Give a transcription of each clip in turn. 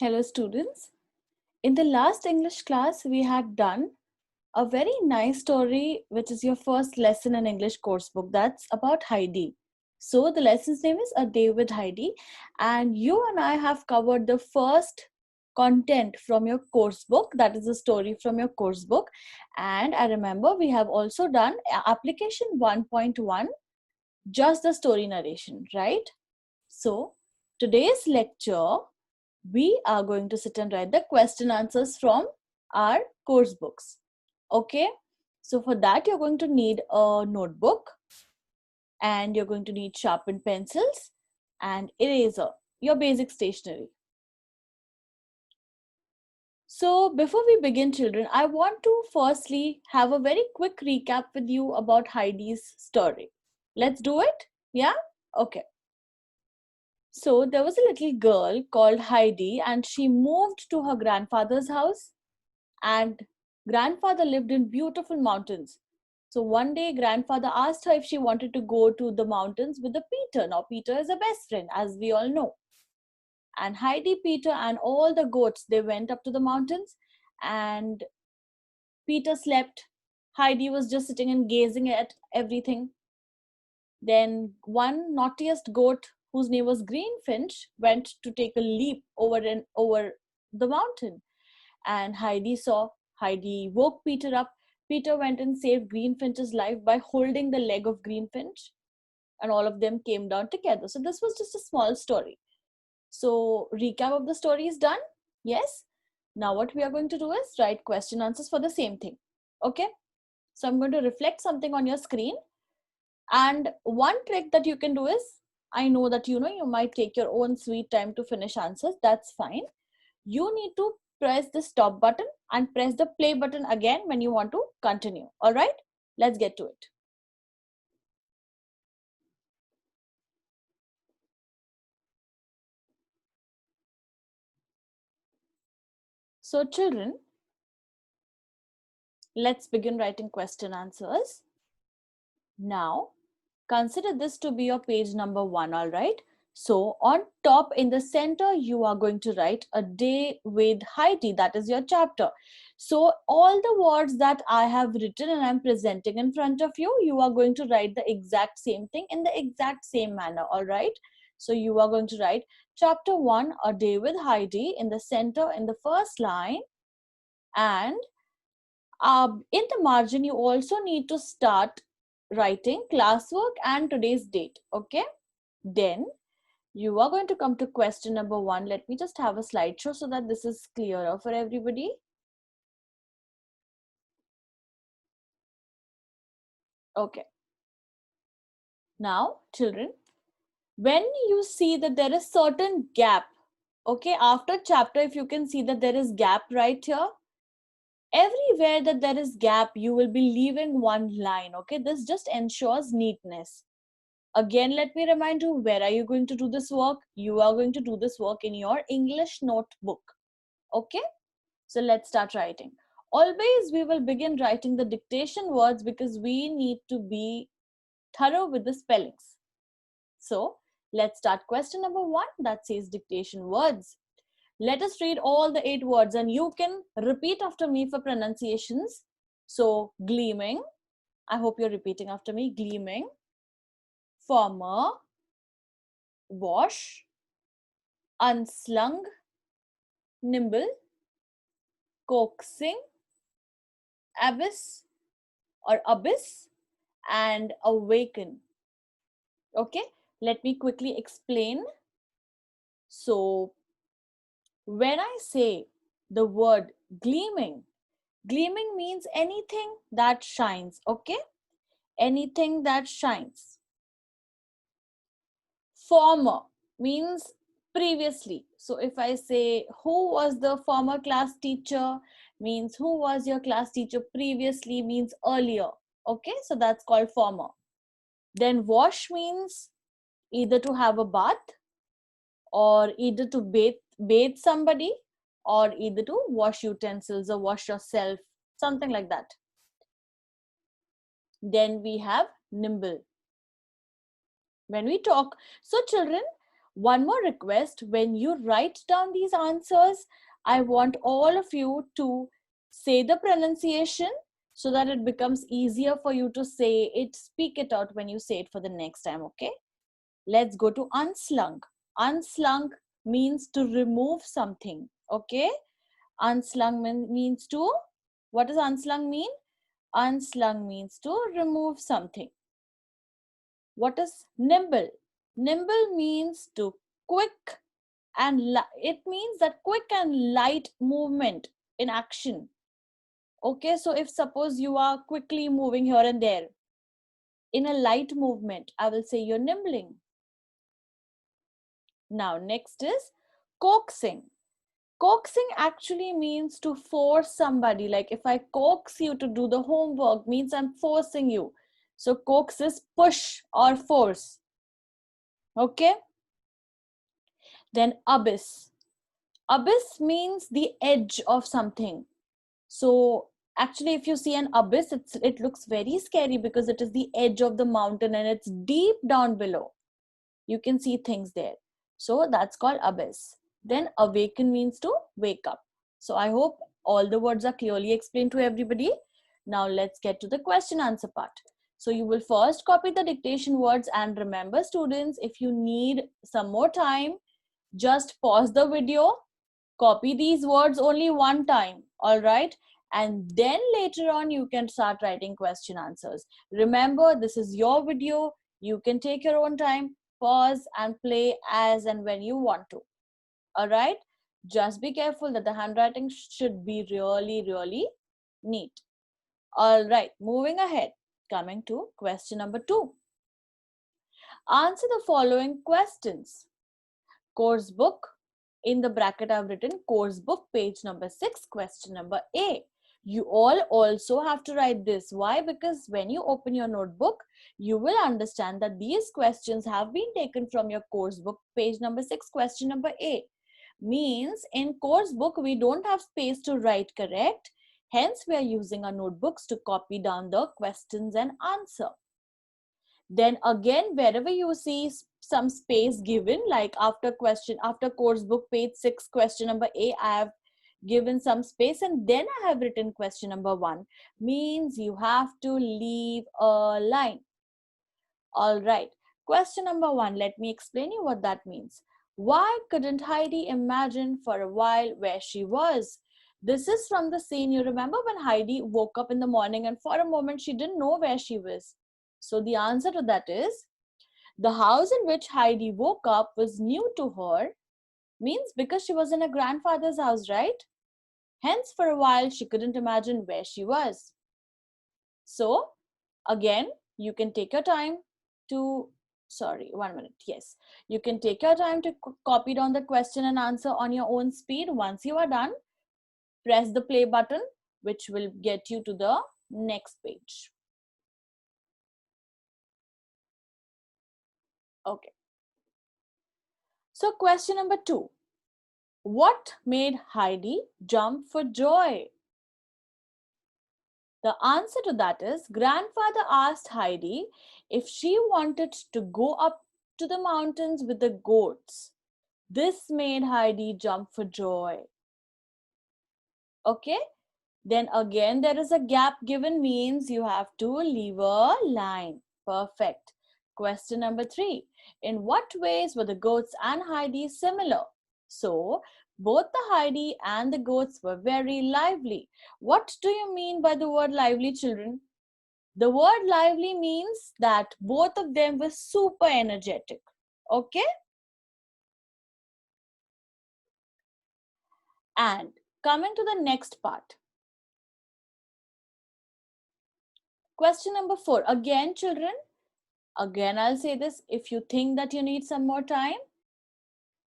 Hello students. In the last English class, we had done a very nice story, which is your first lesson in English course book. That's about Heidi. So the lesson's name is A Day with Heidi, and you and I have covered the first content from your course book. That is the story from your course book. And I remember we have also done application 1.1, just the story narration, right? So today's lecture we are going to sit and write the question answers from our course books. Okay, so for that you're going to need a notebook, and you're going to need sharpened pencils and eraser, your basic stationery. So before we begin, children, I want to firstly have a very quick recap with you about Heidi's story. Let's do it. Yeah, okay. So there was a little girl called Heidi, and she moved to her grandfather's house, and grandfather lived in beautiful mountains. So one day grandfather asked her if she wanted to go to the mountains with the Peter. Now Peter is a best friend, as we all know. And Heidi, Peter and all the goats, they went up to the mountains, and Peter slept. Heidi was just sitting and gazing at everything. Then one naughtiest goat, whose name was Greenfinch, went to take a leap over the mountain, and Heidi saw. Heidi woke Peter up. Peter went and saved Greenfinch's life by holding the leg of Greenfinch, and all of them came down together. So this was just a small story. So recap of the story is done. Yes. Now what we are going to do is write question answers for the same thing. Okay. So I'm going to reflect something on your screen. And one trick that you can do is, I know that you might take your own sweet time to finish answers. That's fine. You need to press the stop button and press the play button again when you want to continue. All right, let's get to it. So children, let's begin writing question answers. Now, consider this to be your page number 1, all right? So on top in the center, you are going to write A Day with Heidi. That is your chapter. So all the words that I have written and I'm presenting in front of you, you are going to write the exact same thing in the exact same manner, all right? So you are going to write chapter 1, A Day with Heidi, in the center in the first line. And in the margin, you also need to start writing classwork and today's date. Okay, then you are going to come to question number 1. Let me just have a slideshow so that this is clearer for everybody. Okay, now children, when you see that there is certain gap, okay, after chapter, if you can see that there is gap right here, everywhere that there is gap, you will be leaving one line. Okay, this just ensures neatness. Again, let me remind you, where are you going to do this work? You are going to do this work in your English notebook. Okay, so let's start writing. Always we will begin writing the dictation words because we need to be thorough with the spellings. So let's start question number 1, that says dictation words. Let us read all the 8 words, and you can repeat after me for pronunciations. So gleaming, I hope you're repeating after me. Gleaming, former, wash, unslung, nimble, coaxing, abyss or abyss, and awaken. Okay, let me quickly explain. So when I say the word gleaming, gleaming means anything that shines. Okay, anything that shines. Former means previously. So if I say who was the former class teacher, means who was your class teacher previously, means earlier. Okay, so that's called former. Then wash means either to have a bath, or either to bathe somebody, or either to wash utensils or wash yourself, something like that. Then we have nimble. When we talk, so children, One more request, when you write down these answers, I want all of you to say the pronunciation so that it becomes easier for you to say it, speak it out when you say it for the next time, okay? Let's go to unslung. Unslung means to remove something, okay? Unslung means to, what does unslung mean? Unslung means to remove something. What is nimble? Nimble means to quick and it means that quick and light movement in action. Okay, so if suppose you are quickly moving here and there in a light movement, I will say you're nimbling. Now next is coaxing. Coaxing actually means to force somebody. Like if I coax you to do the homework, means I'm forcing you. So coax is push or force. Okay. Then abyss. Abyss means the edge of something. So actually if you see an abyss, it looks very scary because it is the edge of the mountain and it's deep down below. You can see things there. So that's called abyss. Then awaken means to wake up. So I hope all the words are clearly explained to everybody. Now let's get to the question answer part. So you will first copy the dictation words, and remember students, if you need some more time, just pause the video, copy these words only one time, all right? And then later on you can start writing question answers. Remember, this is your video. You can take your own time, pause and play as and when you want to, all right? Just be careful that the handwriting should be really, really neat. All right, moving ahead, coming to question number 2. Answer the following questions. Course book, in the bracket I've written course book, page number 6, question number A. You all also have to write this. Why? Because when you open your notebook, you will understand that these questions have been taken from your course book, page number 6, question number A. Means in course book, we don't have space to write correct. Hence, we are using our notebooks to copy down the questions and answer. Then again, wherever you see some space given, like after course book page 6, question number A, I have given some space and then I have written question number 1. Means you have to leave a line. All right. Question number 1, let me explain you what that means. Why couldn't Heidi imagine for a while where she was? This is from the scene, you remember when Heidi woke up in the morning and for a moment she didn't know where she was. So the answer to that is, the house in which Heidi woke up was new to her, means because she was in her grandfather's house, right? Hence, for a while, she couldn't imagine where she was. So, again, you can take your time to, sorry, 1 minute, yes. You can take your time to copy down the question and answer on your own speed. Once you are done, press the play button, which will get you to the next page. Okay. So question number 2. What made Heidi jump for joy? The answer to that is, grandfather asked Heidi if she wanted to go up to the mountains with the goats. This made Heidi jump for joy. Okay? Then again, there is a gap given, means you have to leave a line. Perfect. Question number 3. In what ways were the goats and Heidi similar? So, both the Heidi and the goats were very lively. What do you mean by the word lively, children? The word lively means that both of them were super energetic. Okay? And coming to the next part. Question number 4. Again, children, again, I'll say this. If you think that you need some more time,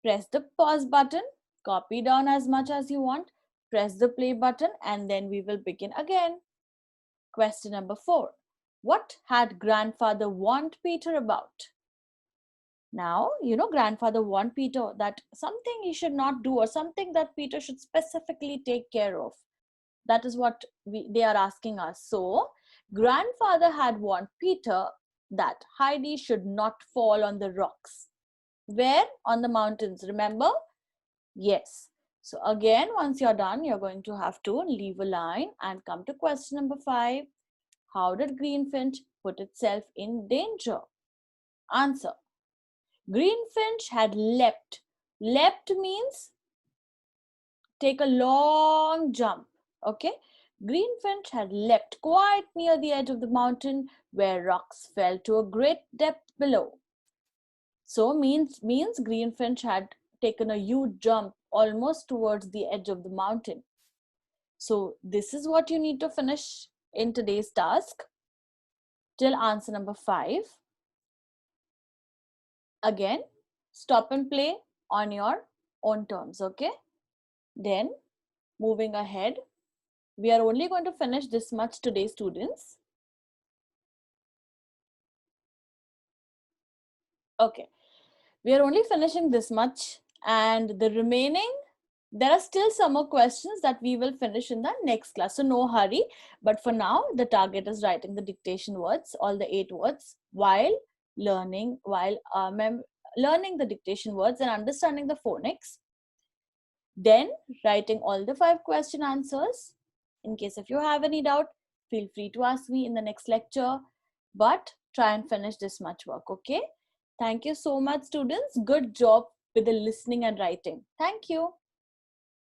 press the pause button, copy down as much as you want, press the play button, and then we will begin again. Question number 4. What had grandfather warned Peter about? Now, grandfather warned Peter that something he should not do or something that Peter should specifically take care of. That is what they are asking us. So, grandfather had warned Peter that Heidi should not fall on the rocks. Where? On the mountains, remember? Yes. So again, once you're done, you're going to have to leave a line and come to question number 5. How did Greenfinch put itself in danger? Answer. Greenfinch had leapt. Leapt means take a long jump. Okay. Greenfinch had leapt quite near the edge of the mountain where rocks fell to a great depth below. So means Greenfinch had taken a huge jump almost towards the edge of the mountain. So this is what you need to finish in today's task till answer number 5. Again, stop and play on your own terms, okay? Then moving ahead, we are only going to finish this much today, students. Okay, we are only finishing this much, and the remaining, there are still some more questions that we will finish in the next class, so no hurry. But for now, the target is writing the dictation words, all the 8 words, while learning the dictation words and understanding the phonics. Then writing all the 5 question answers. In case if you have any doubt, feel free to ask me in the next lecture, but try and finish this much work, okay? Thank you so much, students. Good job with the listening and writing. Thank you.